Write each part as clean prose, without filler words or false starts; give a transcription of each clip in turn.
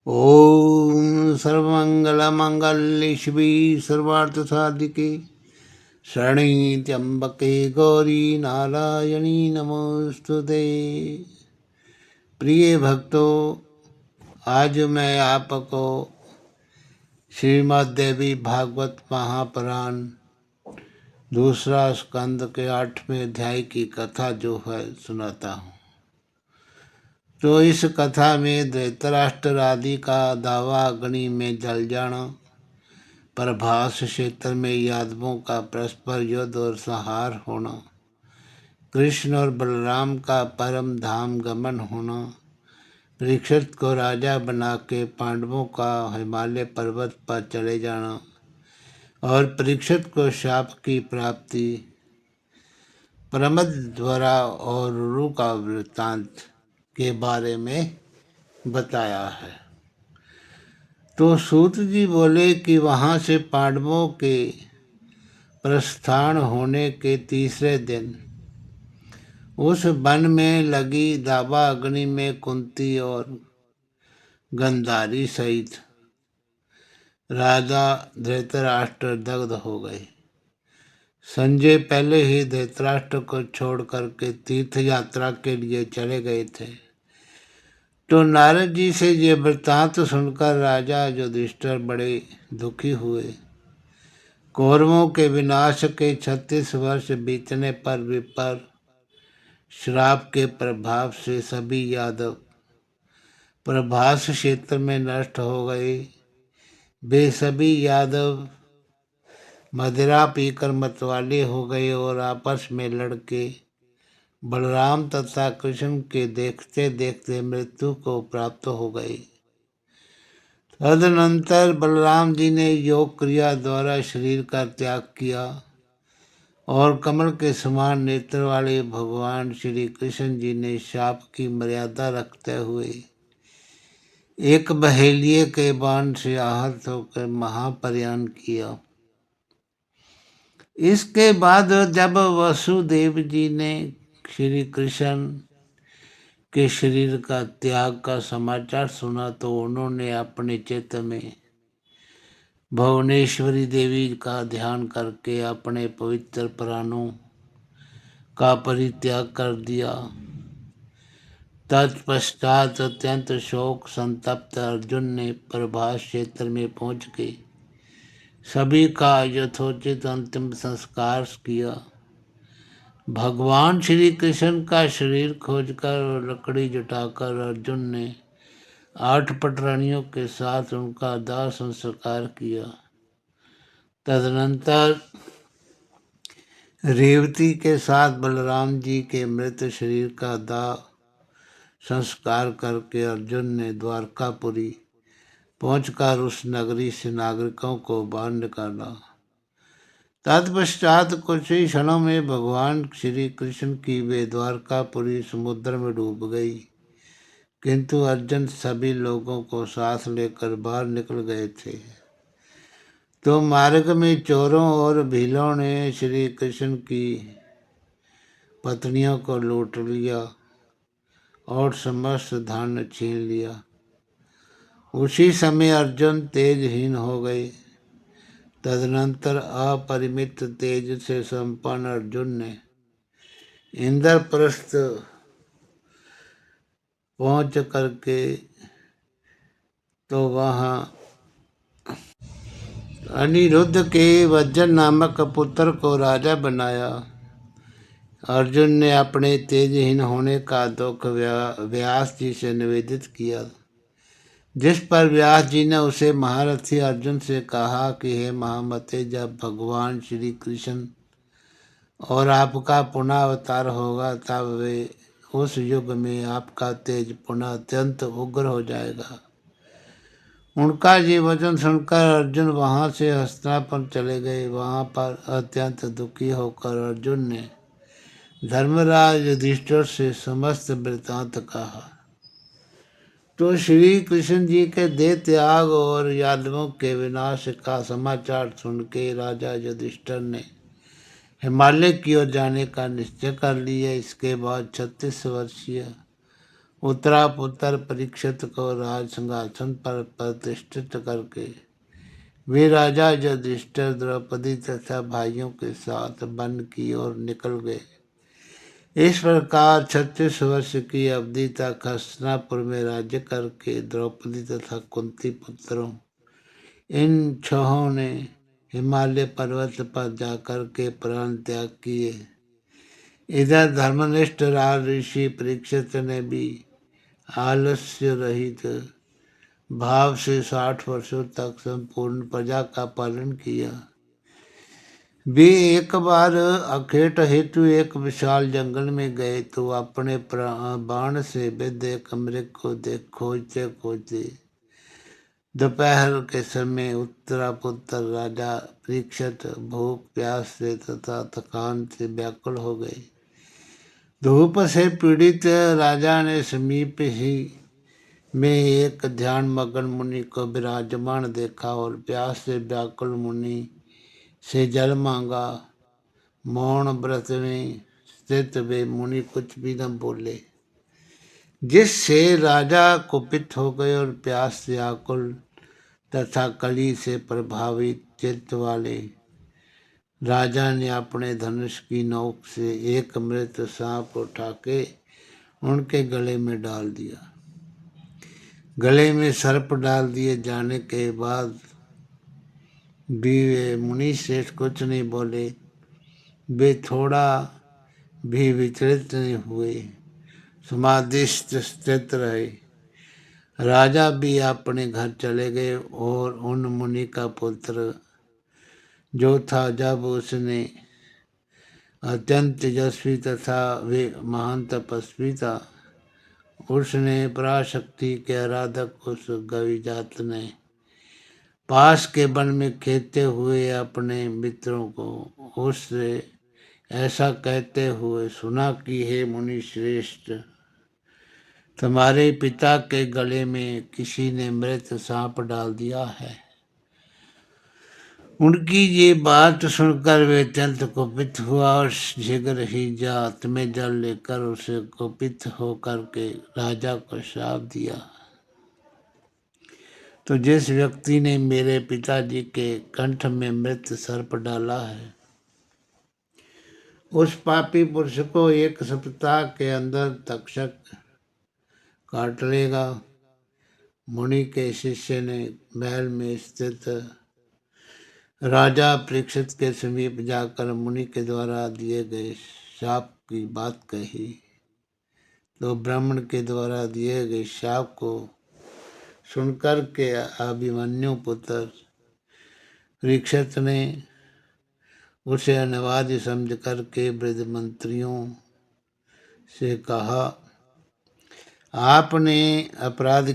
ओम सर्वमंगलमांगल्ये शिवे सर्वार्थसाधिके शरण्ये त्र्यंबके गौरी नारायणी नमोस्तुते। प्रिय भक्तों, आज मैं आपको श्रीमद् देवी भागवत महापुराण दूसरा स्कंद के 8वें अध्याय की कथा जो है सुनाता हूँ। तो इस कथा में धृतराष्ट्र आदि का दावा अग्नि में जल जाना, प्रभास क्षेत्र में यादवों का परस्पर युद्ध और संहार होना, कृष्ण और बलराम का परम धाम गमन होना, परीक्षित को राजा बना के पांडवों का हिमालय पर्वत पर चले जाना और परीक्षित को शाप की प्राप्ति, प्रमदध्वरा और रुरु का वृत्तांत के बारे में बताया है। तो सूत जी बोले कि वहाँ से पांडवों के प्रस्थान होने के तीसरे दिन उस वन में लगी दावा अग्नि में कुंती और गंधारी सहित राजा धृतराष्ट्र दग्ध हो गए। संजय पहले ही धृतराष्ट्र को छोड़ करके तीर्थ यात्रा के लिए चले गए थे। तो नारद जी से ये वृत्तांत सुनकर राजा युधिष्ठिर बड़े दुखी हुए। कौरवों के विनाश के 36 वर्ष बीतने पर विपर श्राप के प्रभाव से सभी यादव प्रभास क्षेत्र में नष्ट हो गए। वे सभी यादव मदिरा पीकर मतवाले हो गए और आपस में लड़के बलराम तथा कृष्ण के देखते देखते मृत्यु को प्राप्त हो गए। तदनंतर बलराम जी ने योग क्रिया द्वारा शरीर का त्याग किया और कमल के समान नेत्र वाले भगवान श्री कृष्ण जी ने शाप की मर्यादा रखते हुए एक बहेलिये के बाण से आहत होकर महाप्रयाण किया। इसके बाद जब वसुदेव जी ने श्री कृष्ण के शरीर का त्याग का समाचार सुना तो उन्होंने अपने चित्त में भुवनेश्वरी देवी का ध्यान करके अपने पवित्र प्राणों का परित्याग कर दिया। तत्पश्चात अत्यंत शोक संतप्त अर्जुन ने प्रभास क्षेत्र में पहुंच के सभी का यथोचित अंतिम संस्कार किया। भगवान श्री कृष्ण का शरीर खोजकर और लकड़ी जुटाकर अर्जुन ने 8 पटरानियों के साथ उनका दाह संस्कार किया। तदनंतर रेवती के साथ बलराम जी के मृत शरीर का दाह संस्कार करके अर्जुन ने द्वारकापुरी पहुंचकर उस नगरी से नागरिकों को बाहर निकाला। तत्पश्चात कुछ ही क्षणों में भगवान श्री कृष्ण की वे द्वारकापुरी समुद्र में डूब गई, किंतु अर्जुन सभी लोगों को साथ लेकर बाहर निकल गए थे। तो मार्ग में चोरों और भीलों ने श्री कृष्ण की पत्नियों को लूट लिया और समस्त धन छीन लिया। उसी समय अर्जुन तेजहीन हो गए। तदनंतर अपरिमित तेज से संपन्न अर्जुन ने इंद्रप्रस्थ पहुंच करके तो वहाँ अनिरुद्ध के वज्र नामक पुत्र को राजा बनाया। अर्जुन ने अपने तेजहीन होने का दुख व्यास जी से निवेदित किया, जिस पर व्यास जी ने उसे महारथी अर्जुन से कहा कि हे महामते, जब भगवान श्री कृष्ण और आपका पुनः अवतार होगा तब वे उस युग में आपका तेज पुनः अत्यंत उग्र हो जाएगा। उनका ये वचन सुनकर अर्जुन वहाँ से हस्तिनापुर चले गए। वहाँ पर अत्यंत दुखी होकर अर्जुन ने धर्मराज युधिष्ठिर से समस्त वृत्तांत कहा। तो श्री कृष्ण जी के देह त्याग और यादवों के विनाश का समाचार सुन के राजा युधिष्ठिर ने हिमालय की ओर जाने का निश्चय कर लिया। इसके बाद 36 वर्षीय उत्तरा पुत्र परीक्षित को राज सिंहासन पर प्रतिष्ठित करके वे राजा युधिष्ठिर द्रौपदी तथा भाइयों के साथ वन की ओर निकल गए। इस प्रकार 36 वर्ष की अवधि तक हस्तिनापुर में राज्य करके द्रौपदी तथा कुंती पुत्रों इन छहों ने हिमालय पर्वत पर जाकर के प्राण त्याग किए। इधर धर्मनिष्ठ राज ऋषि परीक्षित ने भी आलस्य रहित भाव से 60 वर्षों तक संपूर्ण प्रजा का पालन किया। वे एक बार अखेट हेतु एक विशाल जंगल में गए तो अपने बाण से विद्ध एक मृग को खोजते खोजते दोपहर के समय उत्तरापुत्र राजा परीक्षित भूख प्यास से तथा थकान से व्याकुल हो गए। धूप से पीड़ित राजा ने समीप ही में एक ध्यान मग्न मुनि को विराजमान देखा और प्यास से व्याकुल मुनि से जल मांगा। मौन व्रत में स्थित वे मुनि कुछ भी न बोले, जिससे राजा कुपित हो गए और प्यास से आकुल तथा कली से प्रभावित चित्त वाले राजा ने अपने धनुष की नोक से एक मृत सांप उठा के उनके गले में डाल दिया। गले में सर्प डाल दिए जाने के बाद भी वे मुनि श्रेष्ठ कुछ नहीं बोले। वे थोड़ा भी विचलित नहीं हुए, समाधिस्थ स्थित रहे। राजा भी अपने घर चले गए और उन मुनि का पुत्र जो था, जब उसने अत्यंत तेजस्वी तथा वे महान तपस्वी था, उसने पराशक्ति के आराधक उस गविजात ने पास के वन में खेलते हुए अपने मित्रों को उससे ऐसा कहते हुए सुना कि हे मुनि श्रेष्ठ, तुम्हारे पिता के गले में किसी ने मृत सांप डाल दिया है। उनकी ये बात सुनकर वे अत्यंत कुपित हुआ और शीघ्र ही जात में जल लेकर उसे कुपित होकर के राजा को श्राप दिया। तो जिस व्यक्ति ने मेरे पिताजी के कंठ में मृत सर्प डाला है, उस पापी पुरुष को 1 सप्ताह के अंदर तक्षक काट लेगा। मुनि के शिष्य ने महल में स्थित राजा परीक्षित के समीप जाकर मुनि के द्वारा दिए गए शाप की बात कही, तो ब्राह्मण के द्वारा दिए गए शाप को सुनकर के अभिमन्यु पुत्र परीक्षित ने उसे अनिवार्य समझ करके वृद्ध मंत्रियों से कहा, अपने अपराध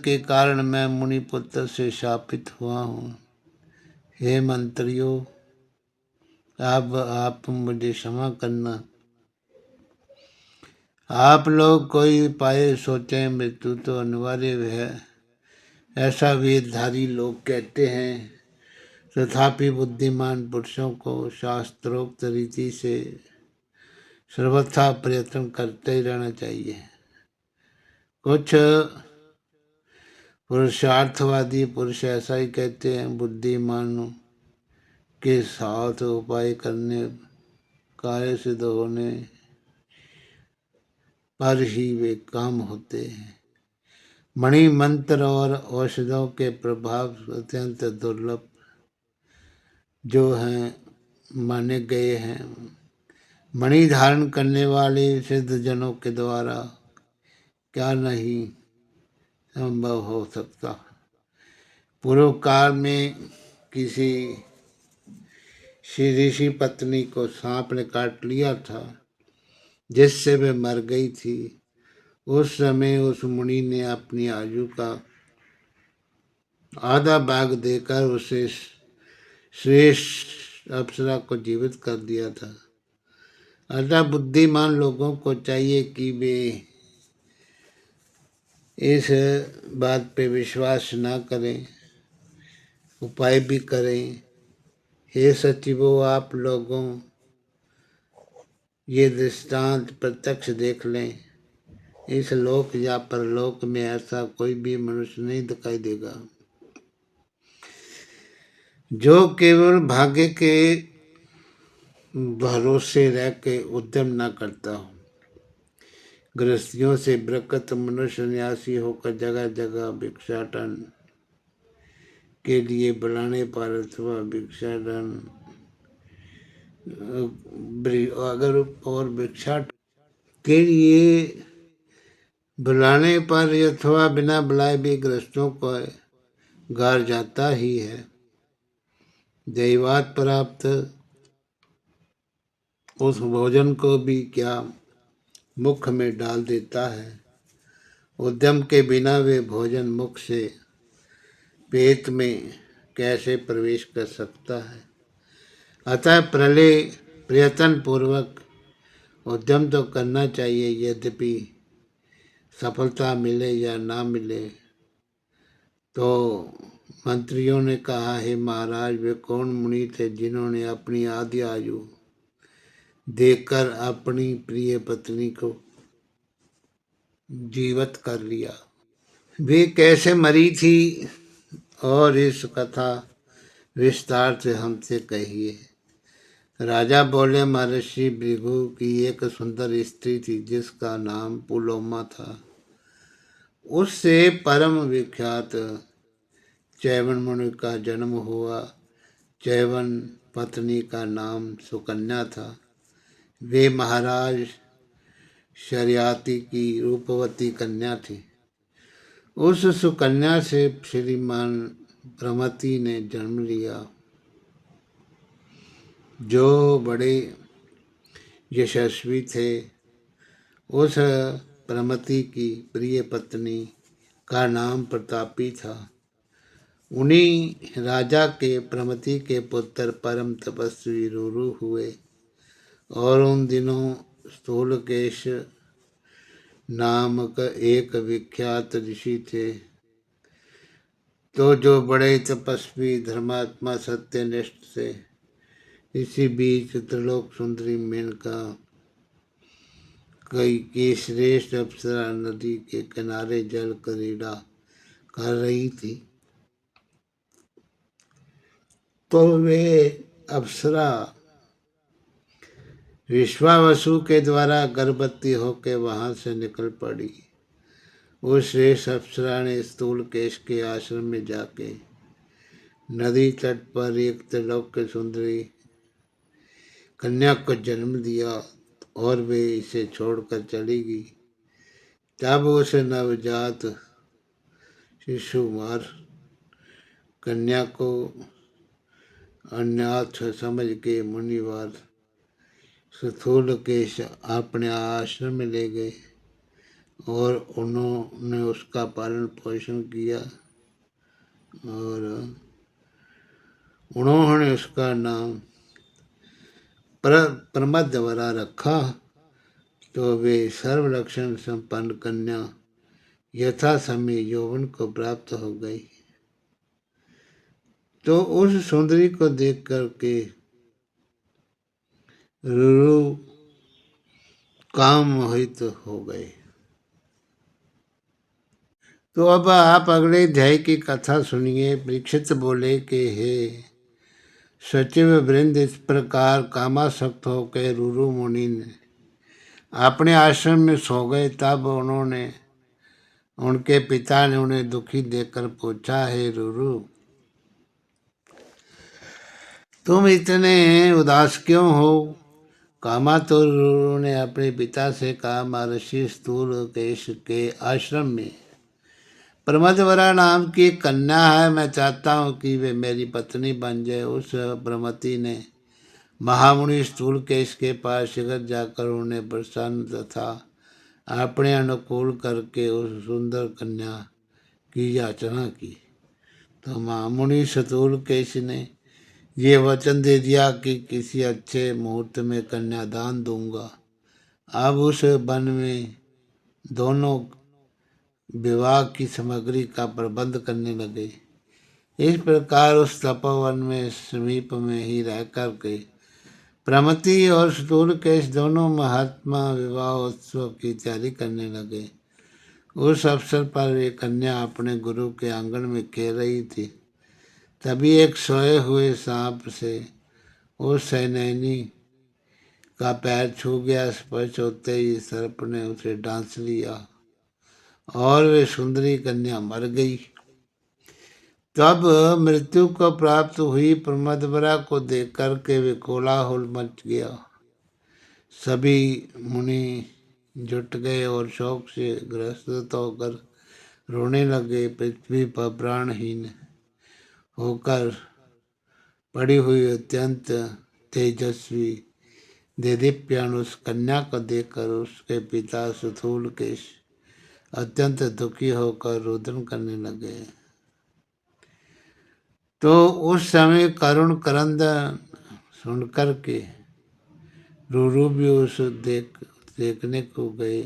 के कारण मैं मुनिपुत्र से शापित हुआ हूँ। हे मंत्रियों, अब आप मुझे क्षमा करना। आप लोग कोई उपाय सोचें, मृत्यु तो अनिवार्य है, ऐसा वेदधारी लोग कहते हैं। तथापि बुद्धिमान पुरुषों को शास्त्रोक्त रीति से सर्वथा प्रयत्न करते ही रहना चाहिए। कुछ पुरुषार्थवादी पुरुष ऐसा ही कहते हैं, बुद्धिमानों के साथ उपाय करने, कार्य सिद्ध होने पर ही वे काम होते हैं। मणि मंत्र और औषधों के प्रभाव अत्यंत दुर्लभ जो हैं माने गए हैं। मणि धारण करने वाले सिद्ध जनों के द्वारा क्या नहीं संभव हो सकता। पूर्व काल में किसी ऋषि पत्नी को सांप ने काट लिया था, जिससे वे मर गई थी। उस समय उस मुनि ने अपनी आयु का आधा भाग देकर उसे श्रेष्ठ अप्सरा को जीवित कर दिया था। अतः बुद्धिमान लोगों को चाहिए कि वे इस बात पे विश्वास ना करें, उपाय भी करें। हे सचिवों, आप लोगों ये दृष्टांत प्रत्यक्ष देख लें, इस लोक या परलोक में ऐसा कोई भी मनुष्य नहीं दिखाई देगा जो केवल भाग्य के भरोसे रह के उद्यम न करता हो। गृहस्थियों से बरकत मनुष्य न्यासी होकर जगह जगह भिक्षाटन के लिए बुलाने पर अथवा भिक्षाटन अगर और भिक्षा के लिए बुलाने पर अथवा बिना बुलाए भी गृहस्थों को घर जाता ही है। दैवात प्राप्त उस भोजन को भी क्या मुख में डाल देता है। उद्यम के बिना वे भोजन मुख से पेट में कैसे प्रवेश कर सकता है। अतः प्रयत्न पूर्वक उद्यम तो करना चाहिए, यद्यपि सफलता मिले या ना मिले। तो मंत्रियों ने कहा, हे महाराज, वे कौन मुनि थे जिन्होंने अपनी आधी आयु देखकर अपनी प्रिय पत्नी को जीवित कर लिया? वे कैसे मरी थी और इस कथा विस्तार से हमसे कहिए। राजा बोले, महर्षि भृगु की एक सुंदर स्त्री थी जिसका नाम पुलोमा था। उससे परम विख्यात चैवन मुनि का जन्म हुआ। चैवन पत्नी का नाम सुकन्या था। वे महाराज शर्याति की रूपवती कन्या थी। उस सुकन्या से श्रीमान प्रमति ने जन्म लिया, जो बड़े यशस्वी थे। उस प्रमति की प्रिय पत्नी का नाम प्रतापी था। उन्हीं राजा के प्रमति के पुत्र परम तपस्वी रुरु हुए और उन दिनों स्थूलकेश नामक एक विख्यात ऋषि थे। तो जो बड़े तपस्वी धर्मात्मा सत्यनिष्ठ थे। इसी बीच त्रिलोक सुंदरी मेनका कई की श्रेष्ठ अप्सरा नदी के किनारे जल क्रीड़ा कर रही थी। तो वे अप्सरा विश्वावसु के द्वारा गर्भवती होकर वहां से निकल पड़ी। उस श्रेष्ठ अप्सरा ने स्थूलकेश के आश्रम में जाके नदी तट पर एक त्रिलोक सुंदरी कन्या को जन्म दिया और वे इसे छोड़कर चली गई। तब उस नवजात शिशुमार कन्या को अनाथ समझ के मुनिवर स्थूलकेश अपने आश्रम में ले गए और उन्होंने उसका पालन पोषण किया और उन्होंने उसका नाम प्रमदवरा रखा। तो वे सर्वलक्षण संपन्न कन्या यथा समय यौवन को प्राप्त हो गई। तो उस सुंदरी को देख करके रुरु काम मोहित हो गए। तो अब आप अगले अध्याय की कथा सुनिए। परीक्षित बोले कि हे सचिव वृंद, इस प्रकार कामासक्त होकर रुरु मुनि ने अपने आश्रम में सो गए। तब उनके पिता ने उन्हें दुखी देखकर पूछा, हे रुरु, तुम इतने उदास क्यों हो? कामा तो रुरु ने अपने पिता से कहा, महर्षि स्थूलकेश के आश्रम में प्रमदवरा नाम की एक कन्या है। मैं चाहता हूँ कि वे मेरी पत्नी बन जाए। उस प्रमति ने महामुनि स्थूलकेश के पास शीघ्र जाकर उन्हें प्रसन्न तथा अपने अनुकूल करके उस सुंदर कन्या की याचना की। तो महामुनि स्थूलकेश ने ये वचन दे दिया कि किसी अच्छे मुहूर्त में कन्यादान दूंगा। अब उस वन में दोनों विवाह की सामग्री का प्रबंध करने लगे। इस प्रकार उस तपोवन में समीप में ही रह कर के प्रमति और स्थूलकेश दोनों महात्मा विवाह उत्सव की तैयारी करने लगे। उस अवसर पर एक कन्या अपने गुरु के आंगन में खेल रही थी। तभी एक सोए हुए सांप से उस सैनैनी का पैर छू गया। स्पर्श होते ही सर्प ने उसे डांस लिया और वे सुंदरी कन्या मर गई। तब मृत्यु को प्राप्त हुई प्रमदवरा को देख कर के वे कोलाहल मच गया। सभी मुनि जुट गए और शोक से ग्रस्त होकर रोने लगे। पृथ्वी पर प्राणहीन होकर पड़ी हुई अत्यंत तेजस्वी देदीप्यमान उस कन्या को देखकर उसके पिता स्थूलकेश अत्यंत दुखी होकर रुदन करने लगे। तो उस समय करुण करंदन सुनकर के रूरू भी उस देखने को गए।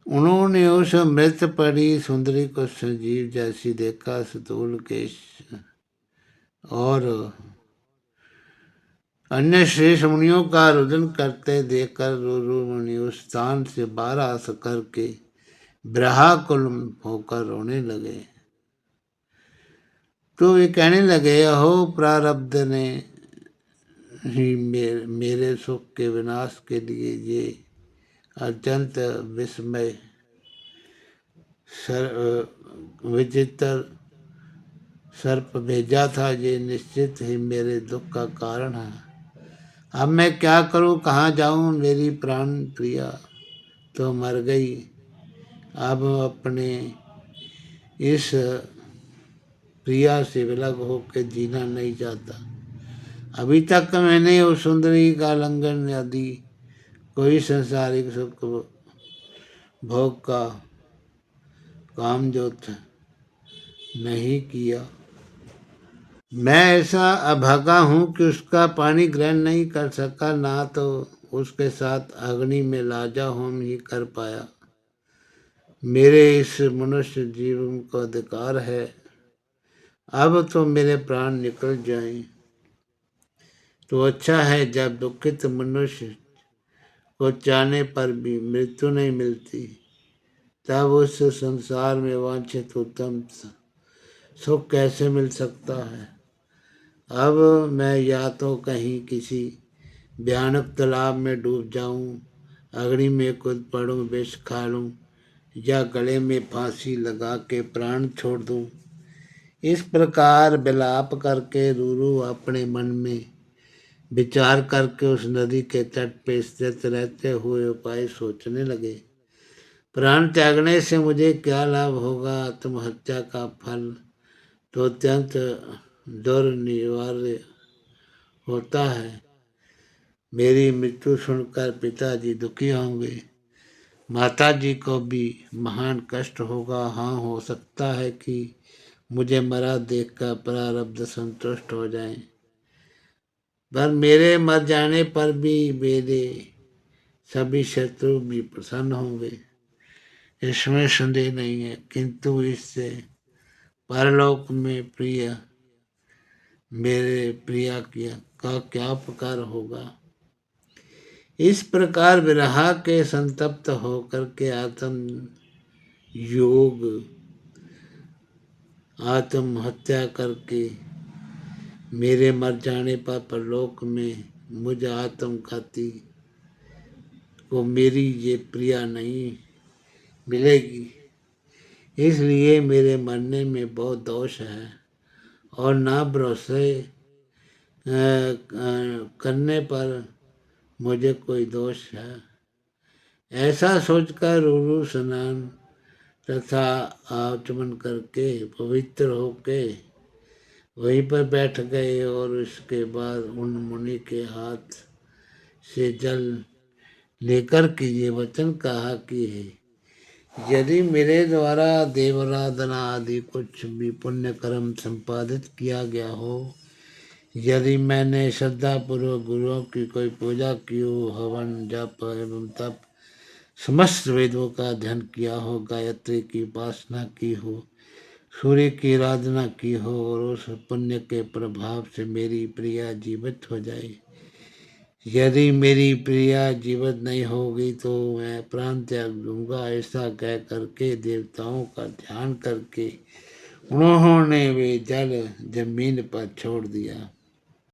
उन्होंने उस मृत पड़ी सुंदरी को संजीव जैसी देखा। स्थूलकेश और अन्य श्रेष्ठ मुनियों का रुदन करते देखकर रूरू मुनि उस स्थान से बाहर आ करके व्याकुल होकर रोने लगे। तो वे कहने लगे, अहो प्रारब्ध ने ही मेरे सुख के विनाश के लिए ये अत्यंत विस्मय विचित्र सर्प भेजा था। ये निश्चित ही मेरे दुख का कारण है। अब मैं क्या करूं, कहाँ जाऊं? मेरी प्राण प्रिया तो मर गई। अब अपने इस प्रिया से विलग होकर जीना नहीं चाहता। अभी तक मैंने उस सुंदरी का लंघन आदि कोई संसारिक सुख भोग का काम जो नहीं किया। मैं ऐसा अभागा हूँ कि उसका पानी ग्रहण नहीं कर सका, ना तो उसके साथ अग्नि में लाजा होम ही कर पाया। मेरे इस मनुष्य जीवन को अधिकार है। अब तो मेरे प्राण निकल जाएं तो अच्छा है। जब दुखित मनुष्य को चाहने पर भी मृत्यु नहीं मिलती, तब उस संसार में वांछित उत्तम सुख कैसे मिल सकता है। अब मैं या तो कहीं किसी भयानक तालाब में डूब जाऊं, अग्नि में कूद पड़ूं, विष खा लूं, या गले में फांसी लगा के प्राण छोड़ दूं। इस प्रकार विलाप करके रूरू अपने मन में विचार करके उस नदी के तट पे स्थित रहते हुए उपाय सोचने लगे। प्राण त्यागने से मुझे क्या लाभ होगा? आत्महत्या का फल तो अत्यंत दुर्निवार्य होता है। मेरी मृत्यु सुनकर पिताजी दुखी होंगे, माताजी को भी महान कष्ट होगा। हाँ, हो सकता है कि मुझे मरा देखकर प्रारब्ध संतुष्ट हो जाए, पर मेरे मर जाने पर भी मेरे सभी शत्रु भी प्रसन्न होंगे, इसमें संदेह नहीं है। किंतु इससे परलोक में मेरे प्रिया का क्या उपकार होगा? इस प्रकार विरह के संतप्त होकर के आत्महत्या करके मेरे मर जाने पर परलोक में मुझ आत्मघाती को मेरी ये प्रिया नहीं मिलेगी। इसलिए मेरे मरने में बहुत दोष है और ना भरोसे करने पर मुझे कोई दोष है। ऐसा सोचकर रूरू स्नान तथा आचमन करके पवित्र होके वहीं पर बैठ गए और उसके बाद उन मुनि के हाथ से जल लेकर के ये वचन कहा कि यदि मेरे द्वारा देवराधना आदि कुछ भी पुण्य कर्म संपादित किया गया हो, यदि मैंने श्रद्धापूर्वक गुरुओं की कोई पूजा की हो, हवन जप एवं तप समस्त वेदों का अध्ययन किया हो, गायत्री की उपासना की हो, सूर्य की आराधना की हो और उस पुण्य के प्रभाव से मेरी प्रिया जीवित हो जाए। यदि मेरी प्रिया जीवित नहीं होगी तो मैं प्राण त्याग दूंगा। ऐसा कह करके देवताओं का ध्यान करके उन्होंने वे जल जमीन पर छोड़ दिया।